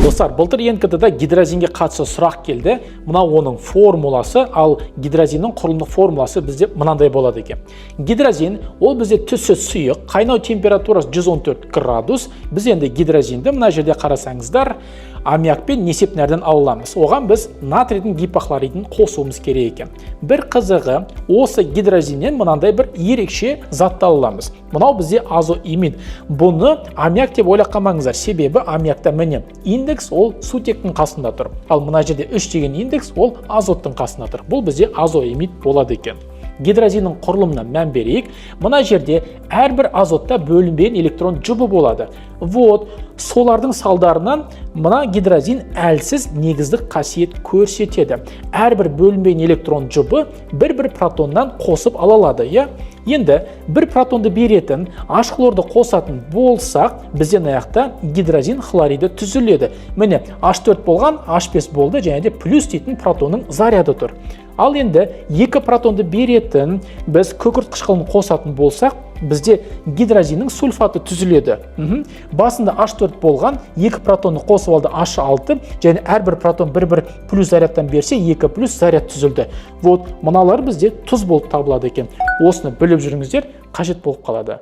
Достар, былтыр НКТ-да гидрозинге қатысты сұрақ келді. Мына оның формуласы, ал гидрозиннің құрылымдық формуласы бізде мынандай болады екен. Гидрозин ол бізде түсі сұйық, қайнау температурасы 114 градус. Біз енді гидрозинді мына жерде қарасаңыздар, аммиакпен несепнәрден аламыз. Оған біз натрийдің гипохлоридін қосуымыз керек екен. Бір қызығы, осы гидрозиннен мынандай бір ерекше затты аламыз. Мынау бізде азоимид. Бұны аммиак деп ойлап қалмаңыздар, себебі аммиакта міне индекс ол сутектің қасында тұр. Ал мына жерде 3 деген индекс ол азоттың қасында тұр. Бұл бізде азоимид болады екен. Гидрозиннің құрылымына мән берейік. Мына жерде әрбір азотта бөлінбеген электрон жұбы болады. Солардың салдарынан мына гидрозин әлсіз негіздік қасиет көрсетеді. Әрбір бөлінбеген электрон жұбы бір протоннан қосып алалады. Енді бір протонды беретін H хлорды қосатын болсақ, бізден аяқта гидрозин хлориді түзіледі. Міне H4 болған, H5 болды, және де плюс дейтін протонның заряды тұр. Ал енді екі протонды беретін біз күкірт қышқылын қосатын болсақ, бізде гидрозиннің сульфаты түзіледі. Басында H4 болған, екі протонны қосып алды H6, және әрбір протон бір плюс зарядтан берсе, 2 плюс заряд түзілді. Мыналар бізде тұз болып табылады екен. Осыны біліп жүріңіздер, қажет болып қалады.